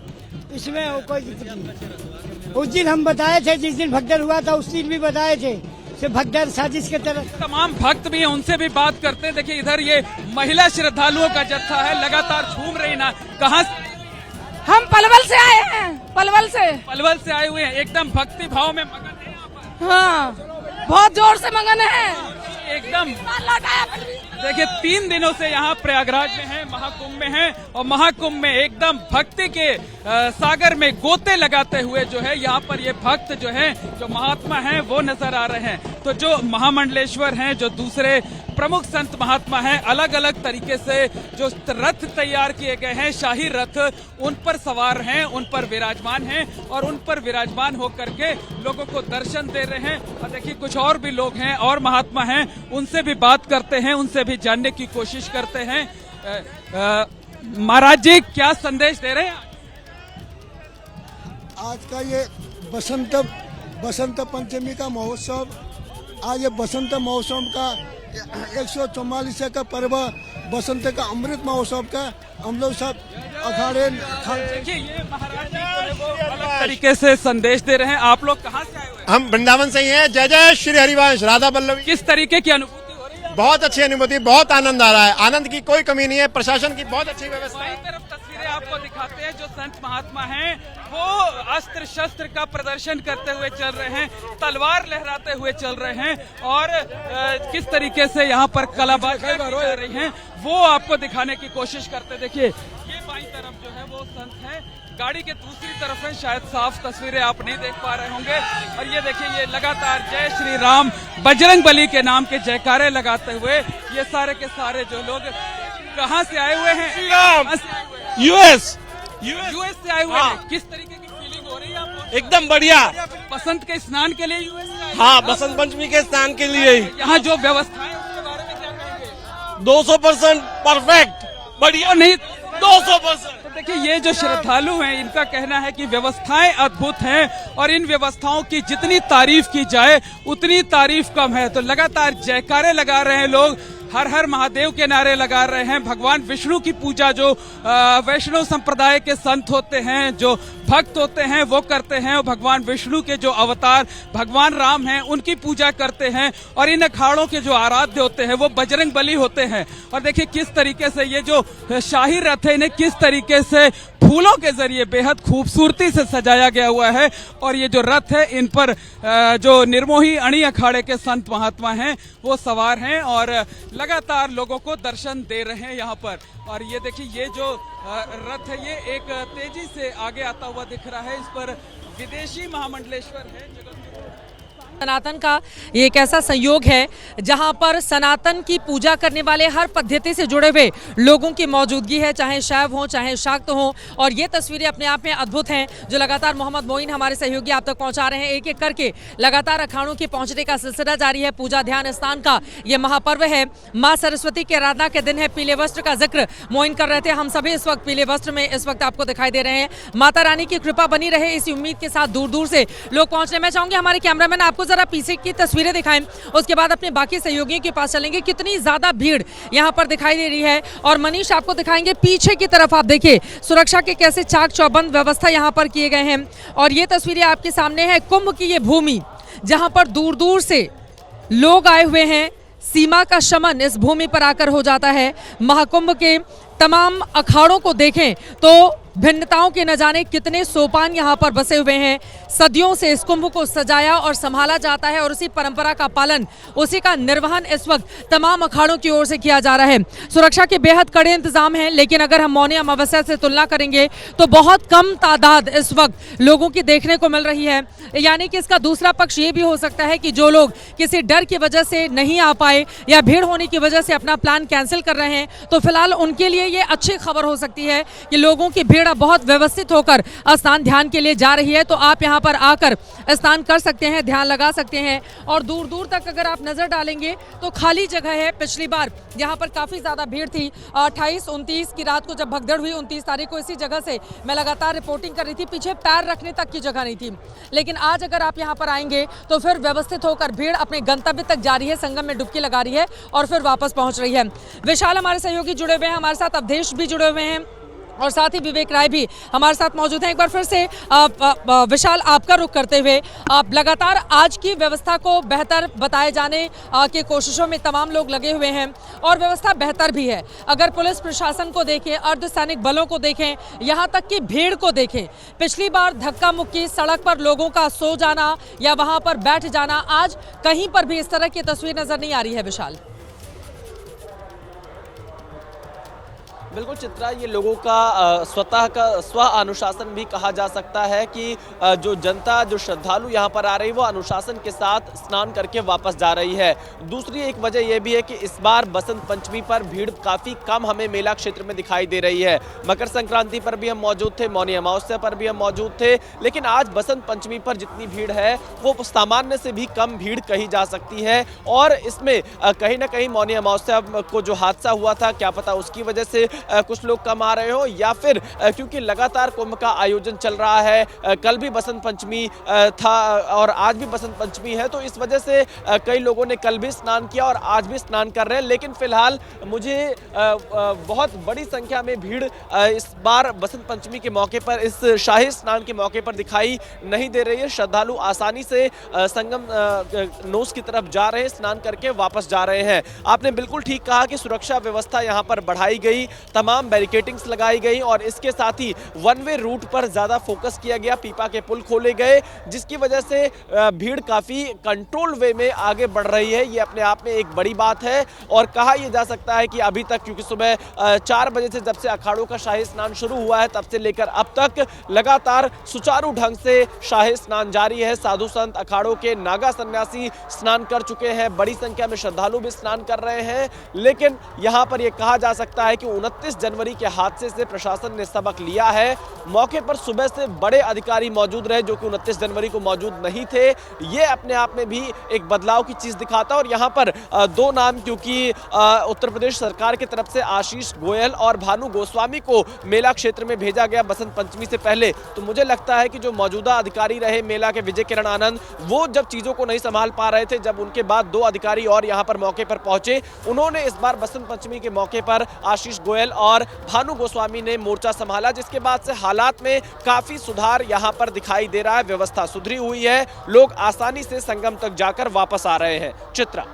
इसमें कोई दिक्कत नहीं। उस दिन हम बताए थे, जिस दिन भगदड़ हुआ था उस दिन भी बताए थे, से भगदड़ साजिश के तरफ। तमाम भक्त भी हैं, उनसे भी बात करते हैं। देखिए इधर ये महिला श्रद्धालुओं का जत्था है, लगातार झूम रही ना। कहाँ? हम पलवल से आए हैं, पलवल से आए हुए हैं, एकदम भक्ति भाव में मगन है यहाँ पर। हाँ बहुत जोर से मगन है एकदम। देखिए 3 दिनों से यहाँ प्रयागराज में है, महाकुंभ में है और महाकुंभ में एकदम भक्ति के सागर में गोते लगाते हुए जो है यहाँ पर ये भक्त जो है जो महात्मा हैं वो नजर आ रहे हैं। तो जो महामंडलेश्वर हैं, जो दूसरे प्रमुख संत महात्मा हैं, अलग अलग तरीके से जो रथ तैयार किए गए हैं, शाही रथ, उन पर सवार हैं, उन पर विराजमान हैं और उन पर विराजमान होकर के लोगों को दर्शन दे रहे हैं। और देखिए कुछ और भी लोग हैं और महात्मा हैं, उनसे भी बात करते हैं, उनसे भी जानने की कोशिश करते हैं। महाराज जी क्या संदेश दे रहे हैं आज का ये बसंत पंचमी का महोत्सव, आज ये बसंत महोत्सव का 144 का पर्व, बसंत का अमृत महोत्सव का हम लोग सब अखाड़े। देखिए ये महाराज जी वो अलग तरीके से संदेश दे रहे हैं। आप लोग कहाँ से आए हुए हैं? हम वृंदावन से ही हैं। जय जय श्री हरिवंश, राधा वल्लभ। किस तरीके की अनुभूति हो रही है? बहुत अच्छी अनुभूति, बहुत आनंद आ रहा है, आनंद की कोई कमी नहीं है, प्रशासन की बहुत अच्छी व्यवस्था है। तरफ तस्वीरें आपको दिखाते हैं। जो संत महात्मा हैं वो अस्त्र शस्त्र का प्रदर्शन करते हुए चल रहे हैं, तलवार लहराते हुए चल रहे हैं और किस तरीके से यहाँ पर कलाबाजियां की जा रही हैं वो आपको दिखाने की कोशिश करते। देखिए ये बाईं तरफ जो है वो संत है, गाड़ी के दूसरी तरफ है, शायद साफ तस्वीरें आप नहीं देख पा रहे होंगे। और ये देखिए ये लगातार जय श्री राम बजरंग बली के नाम के जयकारे लगाते हुए ये सारे के सारे जो लोग कहाँ से आए हुए हैं? यूएस से आए हुए हैं। किस तरीके की फीलिंग हो रही है आपको? एकदम बढ़िया। बसंत के स्नान के लिए यूएस से आए? हाँ, बसंत पंचमी के स्नान के लिए। यहाँ जो व्यवस्था है उसके बारे में क्या कहेंगे? 200% परफेक्ट, बढ़िया। नहीं 200%। तो देखिए ये जो श्रद्धालु हैं इनका कहना है कि व्यवस्थाएं अद्भुत हैं और इन व्यवस्थाओं की जितनी तारीफ की जाए उतनी तारीफ कम है। तो लगातार जयकारे लगा रहे हैं लोग, हर हर महादेव के नारे लगा रहे हैं। भगवान विष्णु की पूजा जो वैष्णव संप्रदाय के संत होते हैं, जो भक्त होते हैं वो करते हैं, और भगवान विष्णु के जो अवतार भगवान राम हैं उनकी पूजा करते हैं। और इन अखाड़ों के जो आराध्य होते हैं वो बजरंग बली होते हैं। और देखिए किस तरीके से ये जो शाही रथ है इन्हें किस तरीके से फूलों के जरिए बेहद खूबसूरती से सजाया गया हुआ है। और ये जो रथ है इन पर जो निर्मोही अणी अखाड़े के संत महात्मा हैं वो सवार हैं और लगातार लोगों को दर्शन दे रहे हैं यहाँ पर। और ये देखिए ये जो रथ है ये एक तेजी से आगे आता हुआ दिख रहा है। इस पर विदेशी महामंडलेश्वर है। सनातन का ये एक ऐसा संयोग है जहां पर सनातन की पूजा करने वाले हर पद्धति से जुड़े हुए लोगों की मौजूदगी है, चाहे शैव हो चाहे शाक्त हो। और ये तस्वीरें अपने आप में अद्भुत हैं जो लगातार मोहम्मद मोइन हमारे सहयोगी आप तक पहुंचा रहे हैं। एक एक करके लगातार अखाड़ों के पहुंचने का सिलसिला जारी है। पूजा ध्यान स्नान का ये महापर्व है। माँ सरस्वती की आराधना के दिन है। पीले वस्त्र का जिक्र मोइन कर रहे थे। हम सभी इस वक्त पीले वस्त्र में इस वक्त आपको दिखाई दे रहे हैं। माता रानी की कृपा बनी रहे इसी उम्मीद के साथ दूर दूर से लोग पहुंच रहे। मैं चाहूंगी हमारे कैमरामैन आपको जरा पीछे की तस्वीरें दिखाएं, उसके बाद अपने बाकी सहयोगियों के पास चलेंगे। कितनी ज्यादा भीड़ यहां पर दिखाई दे रही है। और मनीष आपको दिखाएंगे पीछे की तरफ, आप देखिए सुरक्षा के कैसे चाक चौबंद व्यवस्था यहां पर किए गए हैं। और ये तस्वीरें आपके सामने है कुंभ की ये भूमि जहां पर दूर दूर से लोग आए हुए हैं। सीमा का शमन इस भूमि पर आकर हो जाता है। महाकुंभ के तमाम अखाड़ों को देखें तो भिन्नताओं के न जाने कितने सोपान यहाँ पर बसे हुए हैं। सदियों से इस कुंभ को सजाया और संभाला जाता है और उसी परंपरा का पालन, उसी का निर्वहन इस वक्त तमाम अखाड़ों की ओर से किया जा रहा है। सुरक्षा के बेहद कड़े इंतजाम हैं, लेकिन अगर हम मौनी अमावस्या से तुलना करेंगे तो बहुत कम तादाद इस वक्त लोगों की देखने को मिल रही है। यानी कि इसका दूसरा पक्ष ये भी हो सकता है कि जो लोग किसी डर की वजह से नहीं आ पाए या भीड़ होने की वजह से अपना प्लान कैंसिल कर रहे हैं, तो फिलहाल उनके लिए ये अच्छी खबर हो सकती है कि लोगों की भीड़ बहुत व्यवस्थित होकर स्नान ध्यान के लिए जा रही है। तो आप यहाँ पर आकर स्नान कर सकते हैं, ध्यान लगा सकते हैं। और दूर दूर तक अगर आप नजर डालेंगे तो खाली जगह है। पिछली बार यहाँ पर काफी ज्यादा भीड़ थी। 28-29 की रात को जब भगदड़ हुई, 29 तारीख को इसी जगह से मैं लगातार रिपोर्टिंग कर रही थी, पीछे पैर रखने तक की जगह नहीं थी। लेकिन आज अगर आप यहाँ पर आएंगे तो फिर व्यवस्थित होकर भीड़ अपने गंतव्य तक जा रही है, संगम में डुबकी लगा रही है और फिर वापस पहुंच रही है। विशाल हमारे सहयोगी जुड़े हुए हैं, हमारे साथ अवधेश भी जुड़े हुए हैं और साथ ही विवेक राय भी हमारे साथ मौजूद हैं। एक बार फिर से विशाल आपका रुख करते हुए, आप लगातार आज की व्यवस्था को बेहतर बताए जाने की कोशिशों में तमाम लोग लगे हुए हैं और व्यवस्था बेहतर भी है। अगर पुलिस प्रशासन को देखें, अर्धसैनिक बलों को देखें, यहाँ तक कि भीड़ को देखें, पिछली बार धक्का मुक्की, सड़क पर लोगों का सो जाना या वहाँ पर बैठ जाना, आज कहीं पर भी इस तरह की तस्वीर नजर नहीं आ रही है। विशाल बिल्कुल चित्रा, ये लोगों का स्वतः का स्व अनुशासन भी कहा जा सकता है कि जो जनता, जो श्रद्धालु यहाँ पर आ रही है वो अनुशासन के साथ स्नान करके वापस जा रही है। दूसरी एक वजह यह भी है कि इस बार बसंत पंचमी पर भीड़ काफ़ी कम हमें मेला क्षेत्र में दिखाई दे रही है। मकर संक्रांति पर भी हम मौजूद थे, मौनी अमावस्या पर भी हम मौजूद थे, लेकिन आज बसंत पंचमी पर जितनी भीड़ है वो सामान्य से भी कम भीड़ कही जा सकती है। और इसमें कहीं ना कहीं मौनी अमावस्या को जो हादसा हुआ था, क्या पता उसकी वजह से कुछ लोग कम आ रहे हो, या फिर क्योंकि लगातार कुंभ का आयोजन चल रहा है, कल भी बसंत पंचमी था और आज भी बसंत पंचमी है, तो इस वजह से कई लोगों ने कल भी स्नान किया और आज भी स्नान कर रहे हैं। लेकिन फिलहाल मुझे बहुत बड़ी संख्या में भीड़ इस बार बसंत पंचमी के मौके पर, इस शाही स्नान के मौके पर दिखाई नहीं दे रही है। श्रद्धालु आसानी से संगम नोस की तरफ जा रहे हैं, स्नान करके वापस जा रहे हैं। आपने बिल्कुल ठीक कहा कि सुरक्षा व्यवस्था यहाँ पर बढ़ाई गई, तमाम बैरिकेटिंग्स लगाई गई और इसके साथ ही वन वे रूट पर ज्यादा फोकस किया गया। पीपा के पुल खोले गए, जिसकी वजह से भीड़ काफी कंट्रोल वे में आगे बढ़ रही है। ये अपने आप में एक बड़ी बात है और कहा यह जा सकता है कि अभी तक, क्योंकि सुबह 4 बजे से जब से अखाड़ों का शाही स्नान शुरू हुआ है तब से लेकर अब तक लगातार सुचारू ढंग से शाही स्नान जारी है। साधु संत, अखाड़ों के नागा सन्यासी स्नान कर चुके हैं, बड़ी संख्या में श्रद्धालु भी स्नान कर रहे हैं। लेकिन यहां पर यह कहा जा सकता है कि 29 जनवरी के हादसे से प्रशासन ने सबक लिया है। मौके पर सुबह से बड़े अधिकारी मौजूद रहे जो कि 29 जनवरी को मौजूद नहीं थे। ये अपने आप में भी एक बदलाव की चीज दिखाता है। और यहां पर 2 नाम, क्योंकि उत्तर प्रदेश सरकार की तरफ से आशीष गोयल और भानु गोस्वामी को मेला क्षेत्र में भेजा गया बसंत पंचमी से पहले, तो मुझे लगता है कि जो मौजूदा अधिकारी रहे मेला के, विजय किरण आनंद, वो जब चीजों को नहीं संभाल पा रहे थे, जब उनके बाद 2 अधिकारी और यहां पर मौके पर पहुंचे, उन्होंने इस बार बसंत पंचमी के मौके पर आशीष गोयल और भानु गोस्वामी ने मोर्चा संभाला, जिसके बाद से हालात में काफी सुधार यहां पर दिखाई दे रहा है। व्यवस्था सुधरी हुई है, लोग आसानी से संगम तक जाकर वापस आ रहे हैं। चित्रा।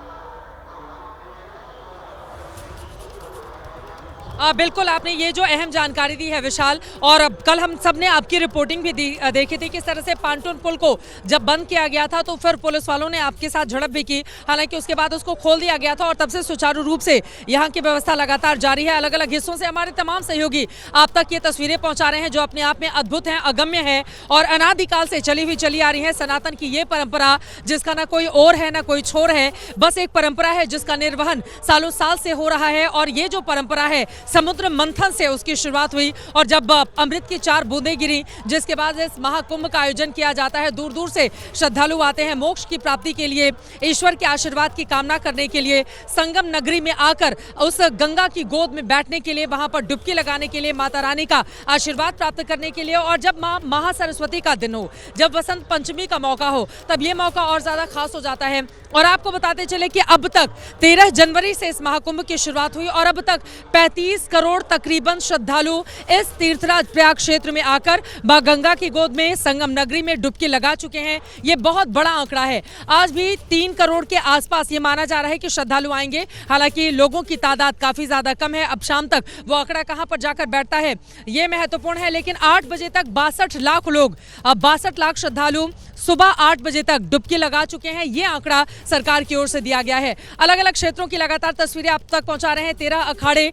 बिल्कुल, आपने ये जो अहम जानकारी दी है विशाल, और कल हम सब ने आपकी रिपोर्टिंग भी देखी थी किस तरह से पांटून पुल को जब बंद किया गया था तो फिर पुलिस वालों ने आपके साथ झड़प भी की। हालांकि उसके बाद उसको खोल दिया गया था और तब से सुचारू रूप से यहाँ की व्यवस्था लगातार जारी है। अलग अलग हिस्सों से हमारे तमाम सहयोगी आप तक ये तस्वीरें पहुंचा रहे हैं जो अपने आप में अद्भुत हैं, अगम्य है और अनादिकाल से चली आ रही है। सनातन की ये परंपरा जिसका ना कोई और है ना कोई छोर है, बस एक परंपरा है जिसका निर्वहन सालों साल से हो रहा है। और ये जो परंपरा है समुद्र मंथन से उसकी शुरुआत हुई और जब अमृत की 4 बूंदें गिरी, जिसके बाद इस महाकुंभ का आयोजन किया जाता है। दूर दूर से श्रद्धालु आते हैं मोक्ष की प्राप्ति के लिए, ईश्वर के आशीर्वाद की कामना करने के लिए, संगम नगरी में आकर उस गंगा की गोद में बैठने के लिए, वहां पर डुबकी लगाने के लिए, माता रानी का आशीर्वाद प्राप्त करने के लिए। और जब मां महासरस्वती का दिन हो, जब वसंत पंचमी का मौका हो, तब ये मौका और ज्यादा खास हो जाता है। और आपको बताते चले कि अब तक 13 जनवरी से इस महाकुंभ की शुरुआत हुई और अब तक 35 करोड़ तकरीबन श्रद्धालु इस तीर्थराज प्रयाग क्षेत्र में आकर मां गंगा की गोद में संगम नगरी में डुबकी लगा चुके हैं। ये बहुत बड़ा आंकड़ा है। आज भी 3 करोड़ के आसपास ये माना जा रहा है कि श्रद्धालु आएंगे। हालांकि लोगों की तादाद काफी ज्यादा कम है। अब शाम तक वो आंकड़ा कहां पर जाकर बैठता है ये महत्वपूर्ण है। लेकिन 8 बजे तक 62 लाख लोग, अब 62 लाख श्रद्धालु सुबह 8 बजे तक डुबकी लगा चुके हैं। ये आंकड़ा सरकार की ओर से दिया गया है। अलग अलग क्षेत्रों की लगातार तस्वीरें आप तक पहुंचा रहे हैं। 13 अखाड़े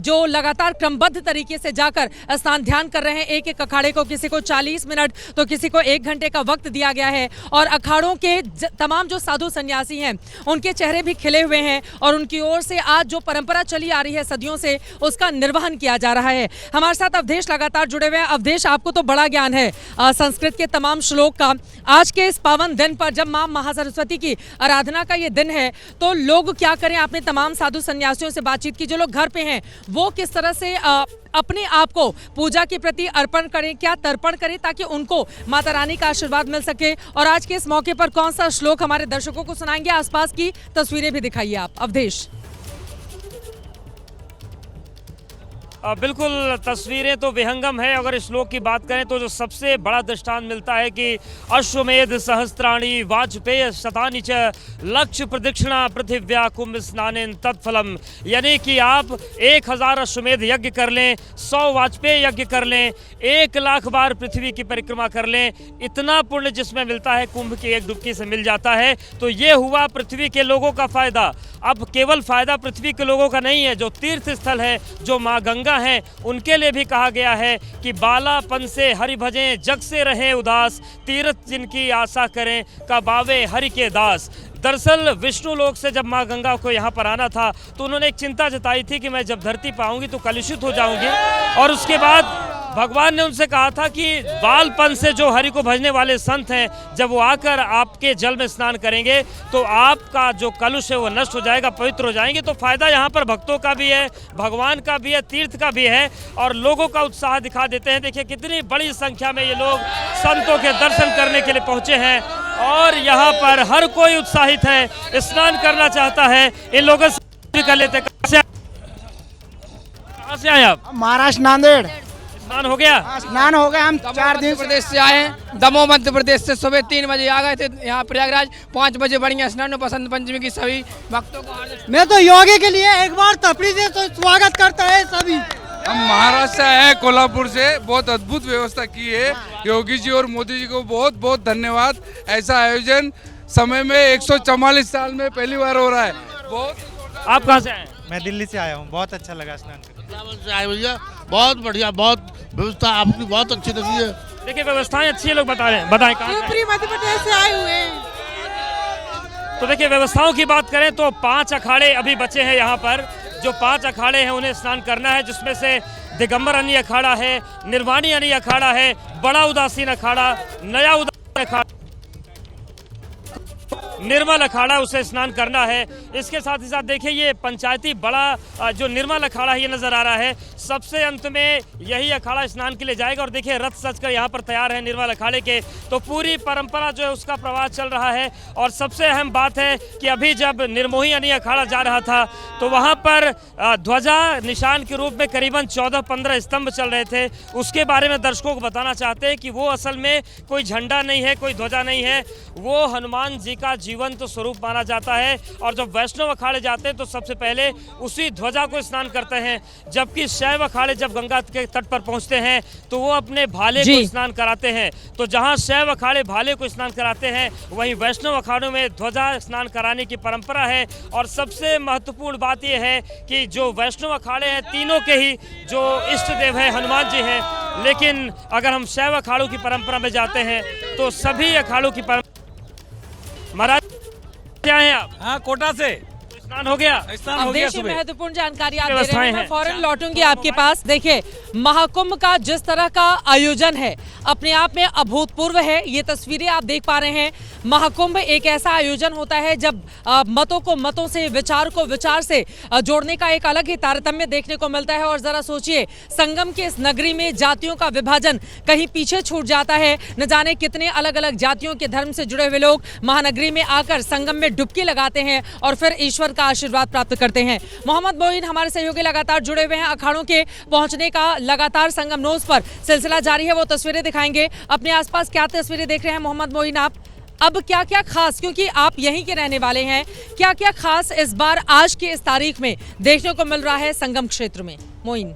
जो लगातार क्रमबद्ध तरीके से जाकर स्नान ध्यान कर रहे हैं। एक एक अखाड़े को किसी को 40 मिनट तो किसी को 1 घंटे का वक्त दिया गया है। और अखाड़ों के तमाम जो साधु सन्यासी हैं उनके चेहरे भी खिले हुए हैं और उनकी ओर से आज जो परंपरा चली आ रही है सदियों से, उसका निर्वहन किया जा रहा है। हमारे साथ अवधेश लगातार जुड़े हुए हैं। अवधेश, आपको तो बड़ा ज्ञान है संस्कृत के तमाम श्लोक का। आज के इस पावन दिन पर जब मां महासरस्वती की आराधना का ये दिन है तो लोग क्या करें? आपने तमाम साधु सन्यासियों से बातचीत की, जो लोग घर पे हैं वो किस तरह से अपने आप को पूजा के प्रति अर्पण करें, क्या तर्पण करें ताकि उनको माता रानी का आशीर्वाद मिल सके? और आज के इस मौके पर कौन सा श्लोक हमारे दर्शकों को सुनाएंगे? आसपास की तस्वीरें भी दिखाइए आप, अवधेश। बिल्कुल, तस्वीरें तो विहंगम है। अगर श्लोक की बात करें तो जो सबसे बड़ा दृष्टांत मिलता है कि अश्वमेध सहस्त्राणि वाजपेय शतानि च लक्ष्य प्रदक्षिणा पृथिव्या कुंभ स्नानेन तत्फलम, यानी कि आप 1000 अश्वमेध यज्ञ कर लें, 100 वाजपेय यज्ञ कर लें, 1 लाख बार पृथ्वी की परिक्रमा कर लें, इतना पुण्य जिसमें मिलता है कुंभ की एक डुबकी से मिल जाता है। तो ये हुआ पृथ्वी के लोगों का फायदा। अब केवल फायदा पृथ्वी के लोगों का नहीं है, जो तीर्थ स्थल है, जो माँ गंगा हैं, उनके लिए भी कहा गया है कि बालापन से हरि भजें, जग से रहें उदास, तीर्थ जिनकी आशा करें, कबावे हरि के दास। दरअसल विष्णु लोक से जब माँ गंगा को यहाँ पर आना था तो उन्होंने एक चिंता जताई थी कि मैं जब धरती पर आऊंगी तो कलुषित हो जाऊंगी। और उसके बाद भगवान ने उनसे कहा था कि बालपन से जो हरि को भजने वाले संत हैं, जब वो आकर आपके जल में स्नान करेंगे तो आपका जो कलुष है वो नष्ट हो जाएगा, पवित्र हो जाएंगे। तो फायदा यहाँ पर भक्तों का भी है, भगवान का भी है, तीर्थ का भी है और लोगों का उत्साह दिखा देते हैं। देखिए कितनी बड़ी संख्या में ये लोग संतों के दर्शन करने के लिए पहुंचे हैं और यहाँ पर हर कोई उत्साहित है, स्नान करना चाहता है। इन लोगों से कर लेते। कहाँ से आए आप? महाराष्ट्र, नांदेड़। स्नान हो गया? स्नान हो गया। हम 4 दिन प्रदेश से आए हैं, दमोह मध्य प्रदेश से। सुबह 3 बजे आ गए थे यहाँ प्रयागराज, 5 बजे बढ़िया स्नान। बसंत पंचमी की सभी भक्तों को मैं तो योगी के लिए एक बार तपड़ी से तो स्वागत करता है सभी। हम महाराष्ट्र से आए हैं, कोल्हापुर से। बहुत अद्भुत व्यवस्था की है। योगी जी और मोदी जी को बहुत बहुत धन्यवाद। ऐसा आयोजन समय में 144 साल में पहली बार हो रहा है। बहुत। आप कहाँ से आए? मैं दिल्ली से आया हूँ, बहुत अच्छा लगा स्नान करके। से आए भैया, बहुत बढ़िया, बहुत व्यवस्था आपकी बहुत अच्छी लगी है। देखिए व्यवस्थाएं अच्छी है, लोग बता रहे हैं। बताएं कहाँ से आए? मध्य प्रदेश से आए हुए हैं। तो देखिए व्यवस्थाओं की बात करें तो 5 अखाड़े अभी बचे हैं यहाँ पर। जो 5 अखाड़े हैं उन्हें स्नान करना है, जिसमें से दिगंबर अनी अखाड़ा है, निर्वाणी अनी अखाड़ा है, बड़ा उदासीन अखाड़ा, नया उदासीन अखाड़ा, निर्मल अखाड़ा, उसे स्नान करना है। इसके साथ ही साथ देखिए ये पंचायती बड़ा जो निर्मल अखाड़ा है ये नजर आ रहा है। सबसे अंत में यही अखाड़ा स्नान के लिए जाएगा। और देखिए रथ सज कर यहाँ पर तैयार है निर्मल अखाड़े के। तो पूरी परंपरा जो है उसका प्रवाह चल रहा है। और सबसे अहम बात है कि अभी जब निर्मोही अनी अखाड़ा जा रहा था तो वहाँ पर ध्वजा निशान के रूप में करीबन 14-15 स्तंभ चल रहे थे। उसके बारे में दर्शकों को बताना चाहते हैं कि वो असल में कोई झंडा नहीं है, कोई ध्वजा नहीं है, वो हनुमान जी का जीवंत स्वरूप माना जाता है। और जब वैष्णव अखाड़े जाते हैं तो सबसे पहले उसी ध्वजा को स्नान करते हैं, जबकि शैव अखाड़े जब गंगा के तट पर पहुंचते हैं तो वो अपने भाले को स्नान कराते हैं। तो जहां शैव अखाड़े भाले को स्नान कराते हैं, वहीं वैष्णव अखाड़ों में ध्वजा स्नान कराने की परंपरा है। और सबसे महत्वपूर्ण बात यह है कि जो वैष्णव अखाड़े हैं तीनों के ही जो इष्ट देव है हनुमान जी हैं, लेकिन अगर हम शैव अखाड़ों की परंपरा में जाते हैं तो सभी अखाड़ों की महाराज क्या है आप? हाँ, कोटा से स्नान हो गया। अब देश में महत्वपूर्ण जानकारी आप दे रहे हैं। मैं फौरन लौटूंगी आपके पास। देखिए महाकुंभ का जिस तरह का आयोजन है अपने आप में अभूतपूर्व है। ये तस्वीरें आप देख पा रहे हैं। महाकुंभ एक ऐसा आयोजन होता है जब मतों को मतों से, विचार को विचार से जोड़ने का एक अलग ही तारतम्य देखने को मिलता है। और जरा सोचिए संगम के इस नगरी में जातियों का विभाजन कहीं पीछे छूट जाता है। न जाने कितने अलग अलग जातियों के धर्म से जुड़े हुए लोग महानगरी में आकर संगम में डुबकी लगाते हैं और फिर ईश्वर का आशीर्वाद प्राप्त करते हैं। मोहम्मद मोइन हमारे सहयोगी लगातार जुड़े हुए हैं। अखाड़ों के पहुंचने का लगातार संगम नोज पर सिलसिला जारी है। वो तस्वीरें दिखाएंगे। अपने आसपास क्या तस्वीरें देख रहे हैं मोहम्मद मोइन आप? अब क्या क्या खास, क्योंकि आप यहीं के रहने वाले हैं, क्या क्या खास इस बार आज की इस तारीख में देखने को मिल रहा है संगम क्षेत्र में? मोइन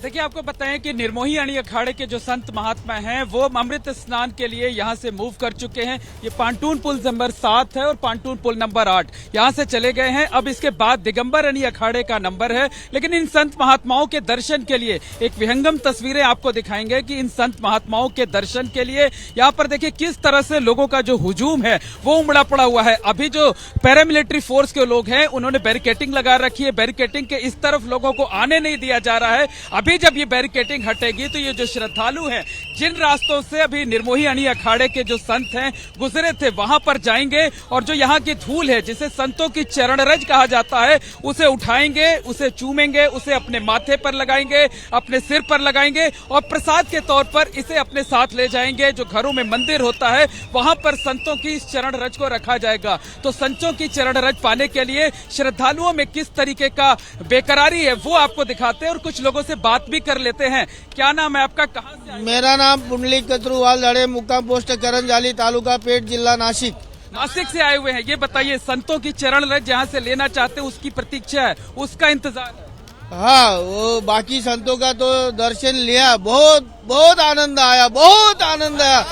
देखिए आपको बताएं कि निर्मोही अणी अखाड़े के जो संत महात्मा हैं वो अमृत स्नान के लिए यहां से मूव कर चुके हैं। ये पांटून पुल नंबर 7 है और पांटून पुल नंबर 8 यहां से चले गए हैं। अब इसके बाद दिगंबर अणी अखाड़े का नंबर है। लेकिन इन संत महात्माओं के दर्शन के लिए एक विहंगम तस्वीरें आपको दिखाएंगे कि इन संत महात्माओं के दर्शन के लिए यहाँ पर देखिए किस तरह से लोगों का जो हुजूम है वो उमड़ा पड़ा हुआ है। अभी जो पैरामिलिट्री फोर्स के लोग हैं उन्होंने बैरिकेटिंग लगा रखी है। बैरिकेटिंग के इस तरफ लोगों को आने नहीं दिया जा रहा है। अभी जब ये बैरिकेटिंग हटेगी तो ये जो श्रद्धालु हैं जिन रास्तों से अभी निर्मोही अणी अखाड़े के जो संत हैं गुजरे थे वहां पर जाएंगे और जो यहाँ की धूल है जिसे संतों की चरण रज कहा जाता है उसे उठाएंगे, उसे चूमेंगे, उसे अपने माथे पर लगाएंगे, अपने सिर पर लगाएंगे और प्रसाद के तौर पर इसे अपने साथ ले जाएंगे। जो घरों में मंदिर होता है वहां पर संतों की इस चरण रज को रखा जाएगा। तो संतों की चरण रज पाने के लिए श्रद्धालुओं में किस तरीके का बेकरारी है वो आपको दिखाते हैं और कुछ लोगों से बात भी कर लेते हैं। क्या नाम है आपका? कहाँ से? मेरा नाम पुंडलिक कतरुवाल धड़े, मुक्काम पोस्ट करंजाली, तालुका पेट, जिला नासिक। नासिक से आए हुए हैं। ये बताइए संतों की चरण रज जहाँ से लेना चाहते हैं उसकी प्रतीक्षा है, उसका इंतजार है? हाँ, वो बाकी संतों का तो दर्शन लिया, बहुत बहुत आनंद आया, बहुत आनंद आया।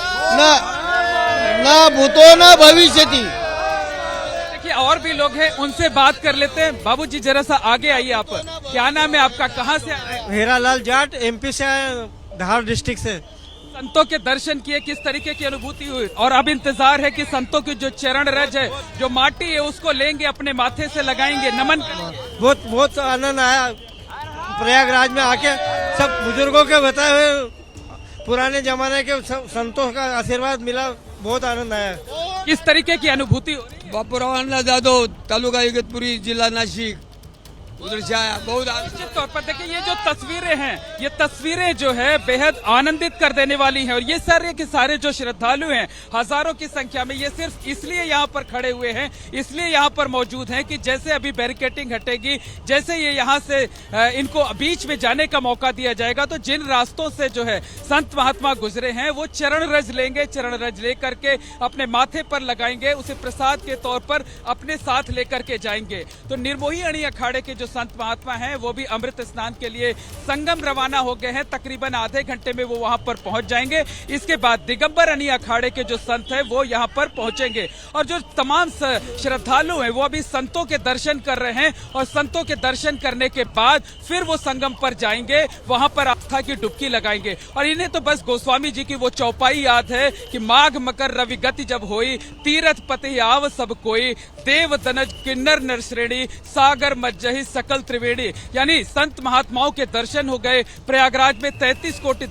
ना भूतो ना भविष्य थी। और भी लोग हैं उनसे बात कर लेते हैं। बाबूजी जरा सा आगे आइए आप। क्या नाम है आपका? कहाँ से आए? हीरालाल जाट, एमपी से आए, धार डिस्ट्रिक्ट से। संतों के दर्शन किए, किस तरीके की अनुभूति हुई? और अब इंतजार है कि संतों की जो चरण रज है, जो माटी है उसको लेंगे अपने माथे से लगाएंगे, नमन करेंगे। बहुत बहुत आनंद आया प्रयागराज में आके। सब बुजुर्गों के बताए हुए पुराने जमाने के संतों का आशीर्वाद मिला, बहुत आनंद आया। किस तरीके की अनुभूती? बापूराव अण्णा जाधव, तालुका इगतपुरी, जिला नाशिक। उधर से आया, बहुत निश्चित तौर पर देखिए ये जो तस्वीरें हैं, ये तस्वीरें जो है बेहद आनंदित कर देने वाली हैं। और ये सारे के सारे जो श्रद्धालु हैं, हजारों की संख्या में, ये सिर्फ इसलिए यहाँ पर खड़े हुए हैं, इसलिए यहाँ पर मौजूद हैं कि जैसे अभी बैरिकेटिंग हटेगी, जैसे ये यहाँ से इनको बीच में जाने का मौका दिया जाएगा, तो जिन रास्तों से जो है संत महात्मा गुजरे हैं वो चरण रज लेंगे, चरण रज लेकर के अपने माथे पर लगाएंगे, उसे प्रसाद के तौर पर अपने साथ लेकर के जाएंगे। तो निर्मोही अणी अखाड़े के जो संत महात्मा हैं वो भी अमृत स्नान के लिए संगम रवाना हो गए हैं। तकरीबन आधे घंटे में वो वहां पर पहुंच जाएंगे। इसके बाद दिगंबर अणी अखाड़े के जो संत हैं वो यहां पर पहुंचेंगे और जो तमाम श्रद्धालु हैं वो अभी संतों के दर्शन कर रहे हैं और संतों के दर्शन करने के बाद फिर वो संगम पर जाएंगे, वहां पर आस्था की डुबकी लगाएंगे। और इन्हें तो बस गोस्वामी जी की वो चौपाई याद है कि माघ मकर रवि गति जब होई, तीरथ पति आव सब कोई, देव दनज किन्नर नर श्रेणी, सागर मज्जही सकल त्रिवेणी। यानी संत महात्माओं के दर्शन हो गए, प्रयागराज में 33 कोटि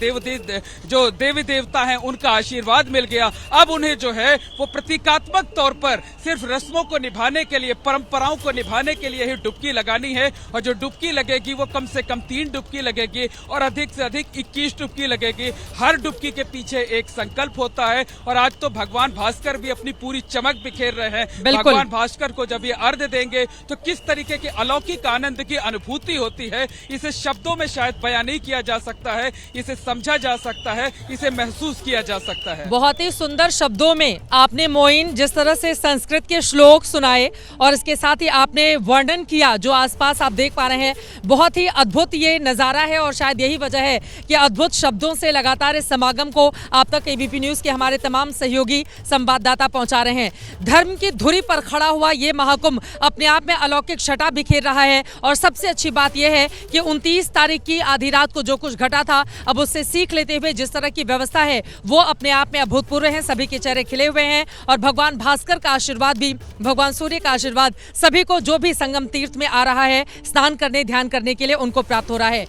जो देवी देवता हैं उनका आशीर्वाद मिल गया। अब उन्हें जो है वो प्रतीकात्मक तौर पर सिर्फ रस्मों को निभाने के लिए, परंपराओं को निभाने के लिए ही डुबकी लगानी है। और जो डुबकी लगेगी वो कम से कम 3 डुबकी लगेगी और अधिक से अधिक 21 डुबकी लगेगी। हर डुबकी के पीछे एक संकल्प होता है। और आज तो भगवान भास्कर भी अपनी पूरी चमक बिखेर रहे हैं। भगवान भास्कर को जब ये अर्घ्य देंगे तो किस तरीके के अलौकिक आनंद की अनुभूति होती है, इसे शब्दों में शायद बयान नहीं किया जा सकता है, इसे समझा जा सकता है, इसे महसूस किया जा सकता है। बहुत ही सुंदर शब्दों में आपने मोइन जिस तरह से संस्कृत के श्लोक सुनाए और इसके साथ ही आपने वर्णन किया जो आसपास आप देख पा रहे हैं, बहुत ही अद्भुत ये नज़ारा है। और शायद यही वजह है कि अद्भुत शब्दों से लगातार इस समागम को आप तक एबीपी न्यूज़ के हमारे तमाम सहयोगी संवाददाता पहुंचा रहे हैं। धर्म की धुरी पर खड़ा हुआ ये महाकुंभ अपने आप में अलौकिक छटा बिखेर रहा है। और सबसे अच्छी बात यह है कि 29 तारीख की आधी रात को जो कुछ घटा था, अब उससे सीख लेते हुए जिस तरह की व्यवस्था है वो अपने आप में अभूतपूर्व है। सभी के चेहरे खिले हुए हैं और भगवान भास्कर का आशीर्वाद भी, भगवान सूर्य का आशीर्वाद सभी को जो भी संगम तीर्थ में आ रहा है स्नान करने, ध्यान करने के लिए, उनको प्राप्त हो रहा है।